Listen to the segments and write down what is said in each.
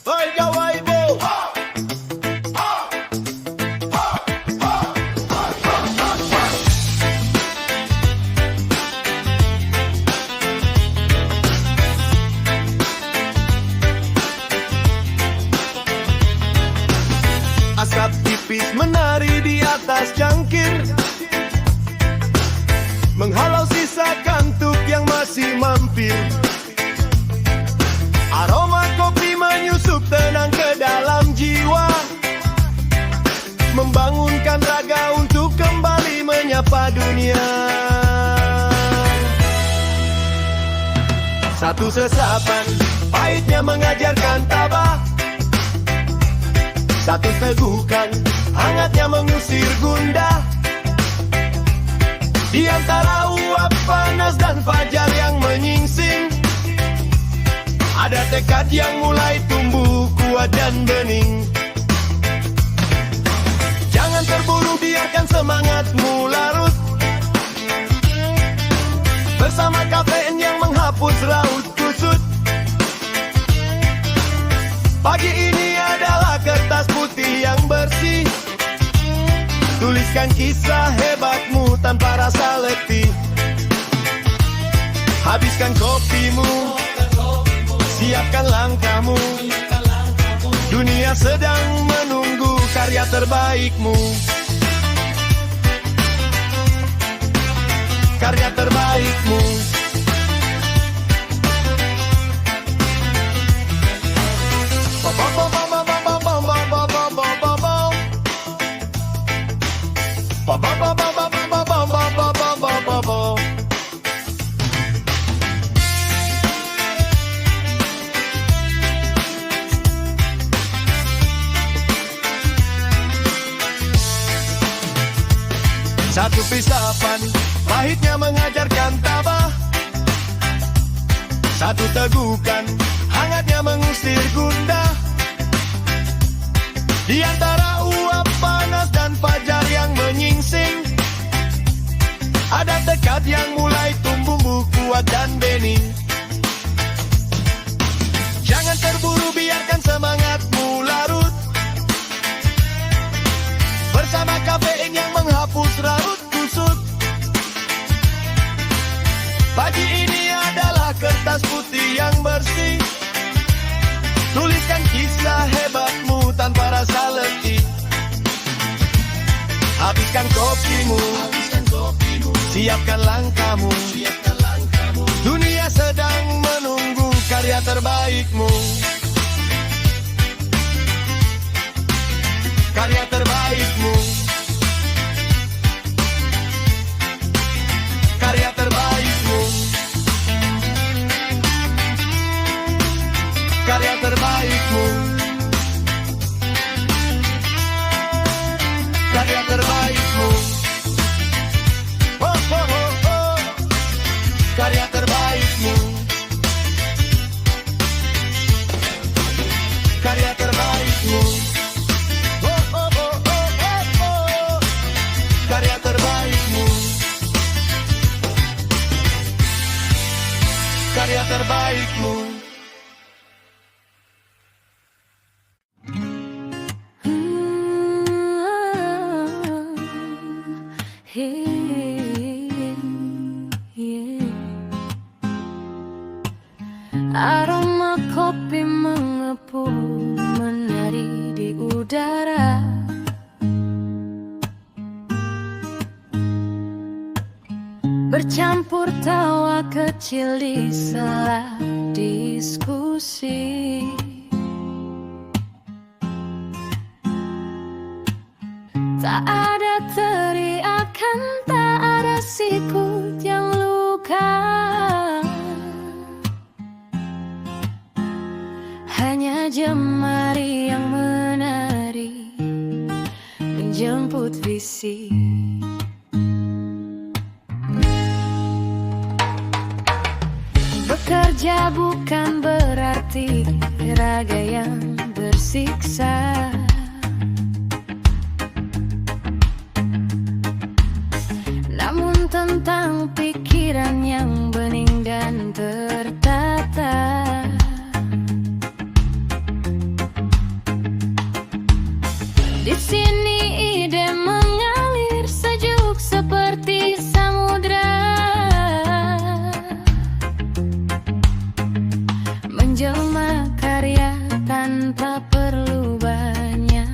Oi gawai bo. Asap tipis menari di atas cangkir, menghalau sisa kantuk yang masih mampir. Aroma kopi menyusup tenang ke dalam jiwa, membangunkan raga untuk kembali menyapa dunia. Satu sesapan, pahitnya mengajarkan tabah. Satu tegukan, hangatnya mengusir gundah. Di antara uap panas dan fajar yang menyingsing, ada tekad yang mulai tumbuh kuat dan bening. Jangan terburu, biarkan semangatmu larut bersama kafein yang menghapus raut kusut. Pagi ini adalah kertas putih yang bersih, tuliskan kisah hebatmu tanpa rasa letih. Habiskan kopimu, siapkan langkahmu, dunia sedang menunggu karya terbaikmu. Karya terbaikmu. Satu pisapan, pahitnya mengajarkan tabah. Satu tegukan, hangatnya mengusir gundah. Di antara uap panas dan fajar yang menyingsing, ada tekad yang mulai tumbuh kuat dan bening. Jangan terburu, biarkan semangatmu larut bersama kafein yang menghapus raut kusut. Pagi ini adalah kertas putih yang bersih, tuliskan kisah hebatmu tanpa rasa letih. Habiskan kopimu, siapkan langkahmu, dunia sedang menunggu karya terbaikmu. Karya terbaikmu. Karya terbaikmu. Karya terbaikmu. Karya terbaikmu. Oh, oh, oh, oh. Karya terbaikmu. Karya terbaikmu. Oh, oh, oh, oh, oh, oh. Karya terbaikmu. Karya terbaikmu. Aroma kopi mengepul menari di udara. Bercampur tawa kecil di sela diskusi. Tak ada teriakan, tak ada sikut yang luka. Hanya jemari yang menari menjemput visi. Bekerja bukan berarti raga yang bersiksa. Namun tentang pikiran yang bening dan tertawa. tanpa perlu banyak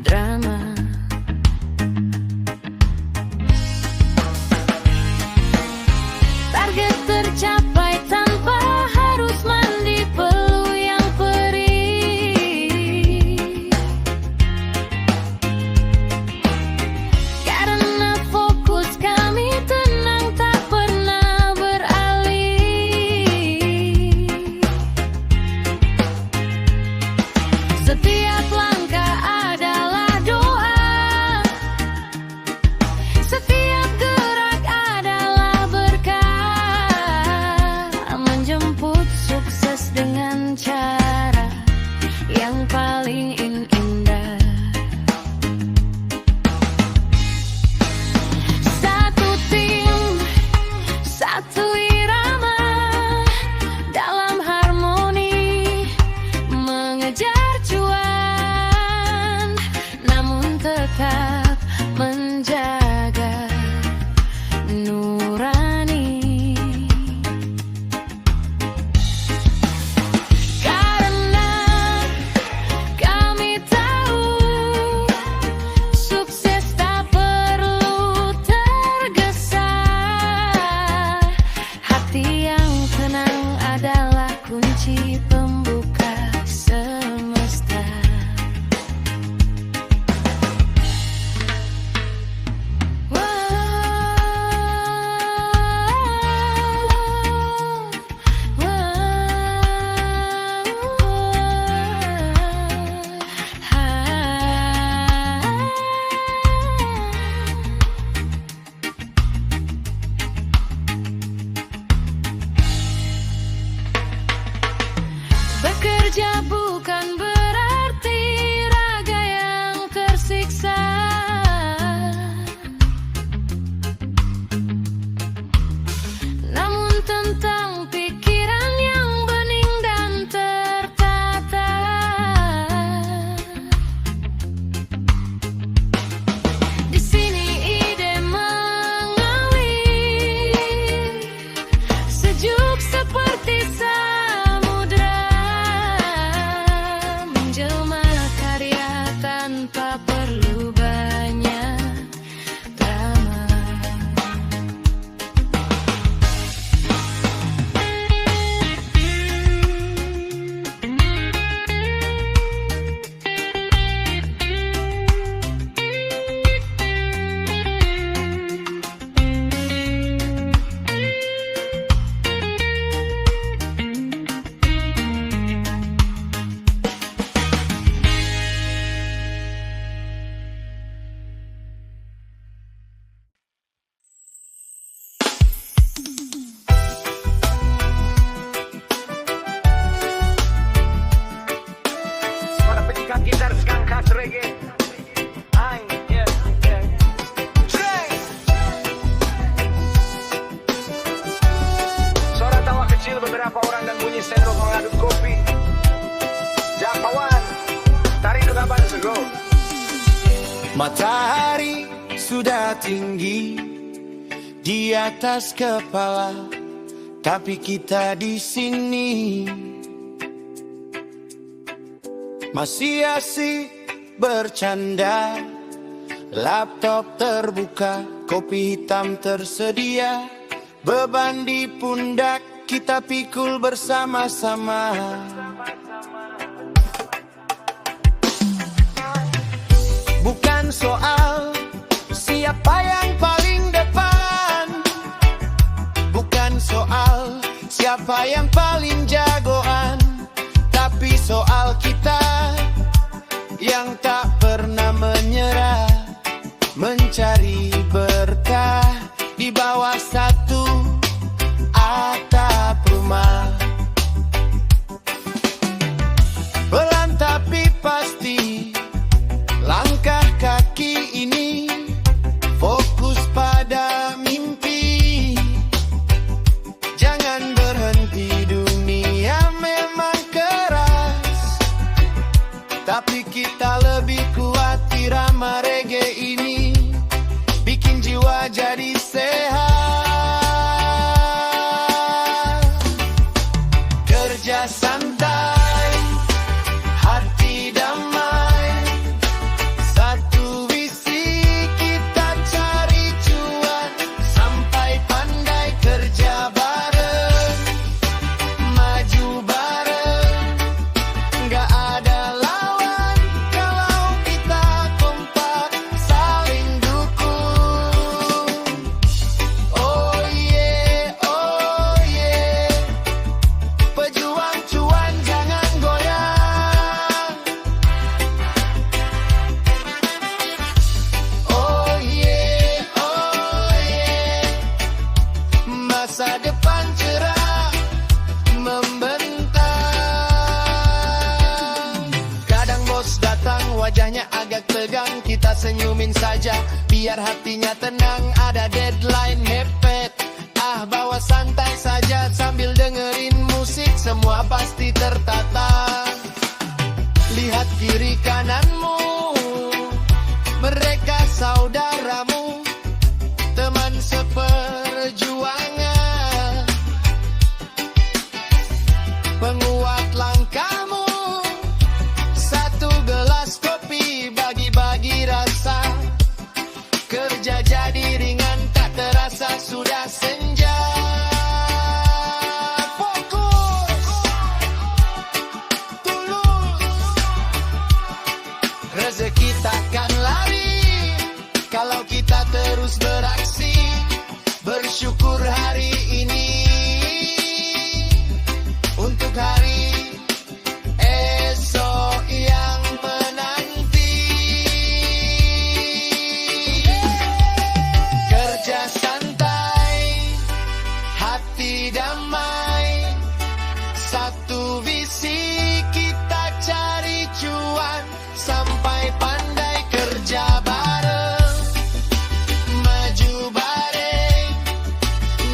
drama. Target tercapai tanpa harus mandi peluh yang perih, karena fokus kami tenang tak pernah beralih. Setiap langkah adalah doa, setiap gerak adalah berkah, menjemput sukses dengan cara yang paling indah. Satu tim, satu irama, dalam harmoni mengejar cuan, namun tetap menjaga nurani. Karena kami tahu sukses tak perlu tergesa, hati yang tenang adalah kunci pembuka semesta. Bekerja bukan berarti raga yang tersiksa, namun tentang pikiran yang bening dan tertata. Di sini ide mengalir, sejuk seperti samudra, menjelma karya tanpa perlu banyak drama. Para penyikat gitar sekarang khas reggae. Ay, yeah, yeah. Sing! Suara tawa kecil beberapa orang dan bunyi sendok mengaduk kopi. Jakawan, tarik kebaban sego. Matahari sudah tinggi di atas kepala, tapi kita di sini masih asik bercanda. Laptop terbuka, kopi hitam tersedia, beban di pundak kita pikul bersama-sama. Bukan soal siapa yang paling depan, bukan soal siapa yang paling jagoan, tapi soal kita yang tak pernah menyerah, mencari berkah di bawah satu atap rumah. Pelan tapi pasti langkah kaki ini, fokus pada mimpi. Jangan berhenti, dunia memang keras, tapi kita lebih biar hatinya tenang, ada deadline mepet. Bawa santai saja sambil dengerin musik, semua pasti tertata. Lihat kiri kananmu, mereka saudaramu, teman seperjuangan, penguat langkahmu. Satu gelas kopi, bagi-bagi rasa, kerja jadi ringan, tak terasa sudah senja. Fokus, tulus, rezeki takkan lari kalau kita terus beraksi. Bersyukur hari ini untuk hari esok yang menanti. Kerja santai, hati damai, satu visi kita cari cuan, sampai pandai kerja bareng, maju bareng.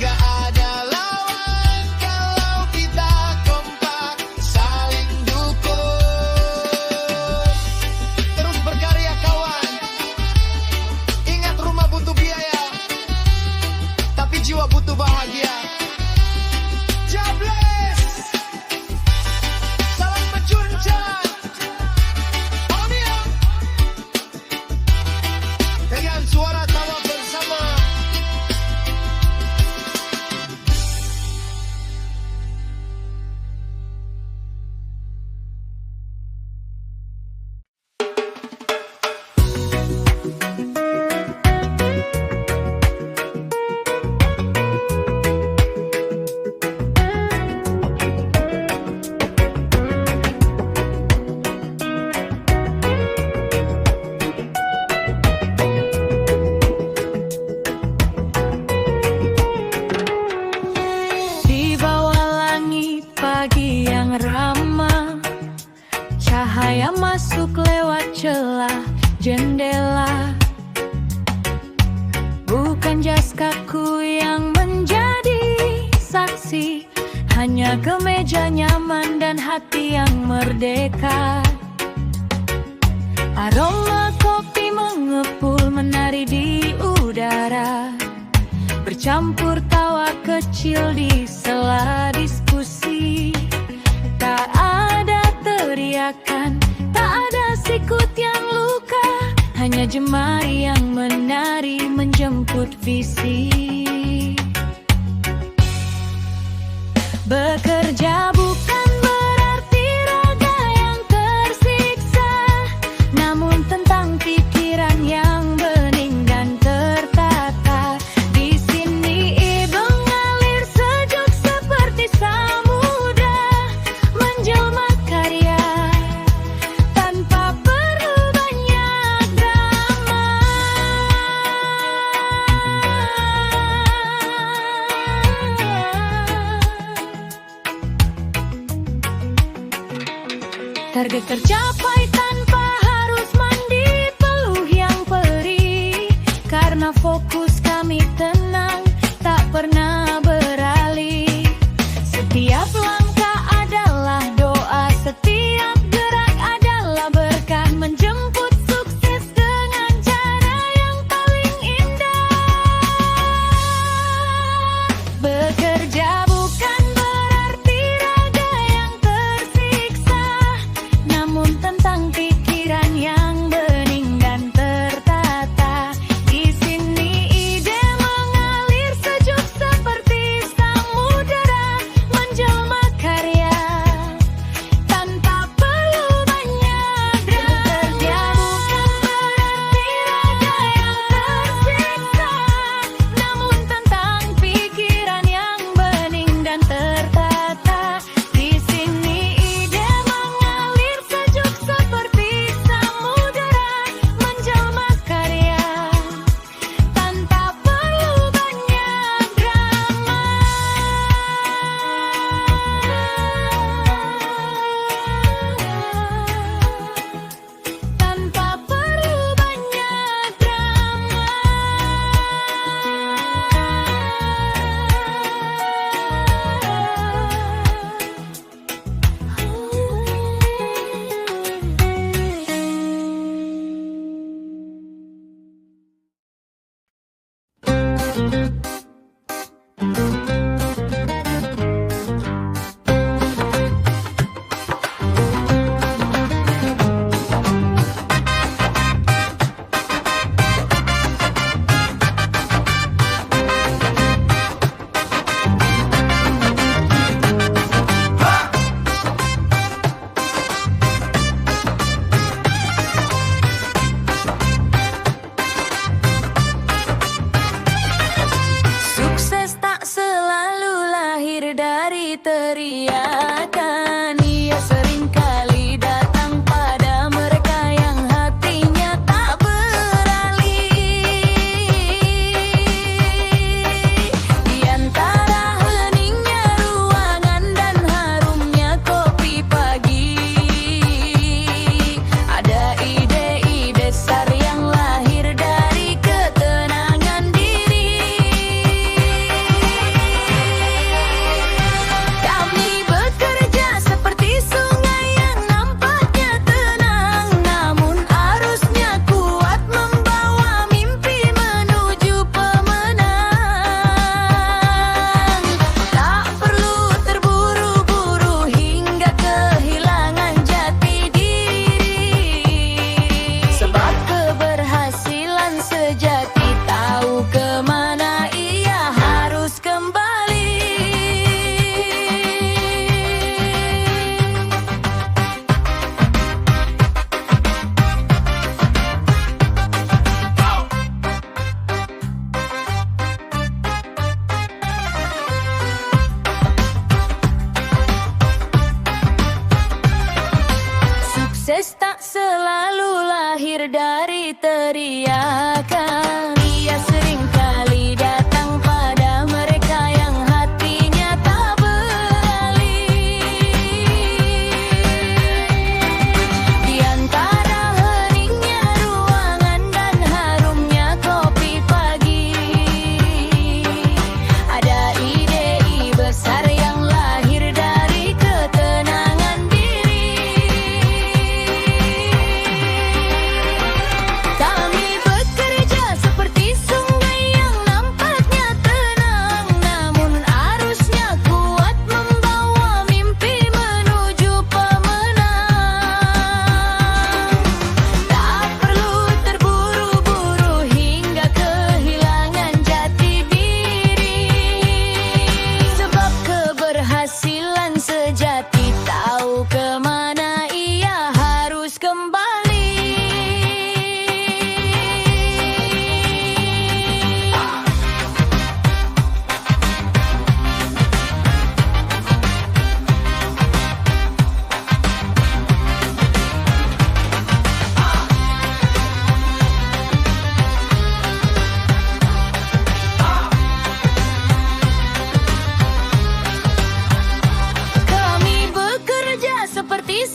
Gak ada lawan kalau kita kompak, saling dukung. Terus berkarya kawan, ingat rumah butuh biaya, tapi jiwa butuh bahagia. Jobless, salam pecuncan, Omnia, dengan suara tawa bersama. Di bawah langit pagi yang ramah, cahaya masuk lewat celah jendela. Bukan jas kaku yang menjadi saksi, hanya kemeja nyaman dan hati yang merdeka. Aroma kopi mengepul menari di udara, bercampur tawa kecil di sela diskusi. Tak ada teriakan, tak ada sikut yang luka, hanya jemari yang menari menjemput visi. Bekerja bukan berarti raga yang tersiksa, namun tentang pikiran yang bening dan tertata. Di sini ide ngalir sejuk seperti samudra, menjelma karya tanpa perlu banyak drama. Target tercapai tanpa harus mandi peluh yang perih, karena fokus kami tenang, tak pernah beralih. Setiap langkah adalah doa, setiap gerak adalah berkah, menjemput sukses dengan cara yang paling indah. Bekerja bukan berarti raga yang tersiksa, namun tentang pikiran yang bening dan tertata. Di sini ide mengalir sejuk seperti samudera, menjelma karya tanpa perlu banyak drama. Bekerja bukan berarti raga yang tersiksa, namun tentang pikiran yang bening dari teriakan. Ia seringkali datang pada mereka yang hatinya tak beralih. Di antara heningnya ruangan dan harumnya kopi pagi, ada ide-ide besar yang lahir dari ketenangan diri. Kami bekerja seperti sungai yang nampaknya tenang, namun arusnya kuat membawa mimpi menuju pemenang. Tak perlu terburu-buru hingga kehilangan jati diri, sebab keberhasilan sejati tahu kemana ia harus kembali. Sukses tak selalu lahir dari teriakan. Ia seringkali datang pada mereka yang hatinya tak beralih. Di antara heningnya ruangan dan harumnya kopi pagi, ada ide-ide besar yang lahir dari ketenangan diri. Kami bekerja seperti sungai yang nampaknya tenang, namun arusnya kuat membawa mimpi menuju pemenang. Tak perlu terburu-buru hingga kehilangan jati diri, sebab keberhasilan sejati tahu kemana ia harus kembali. Kami bekerja seperti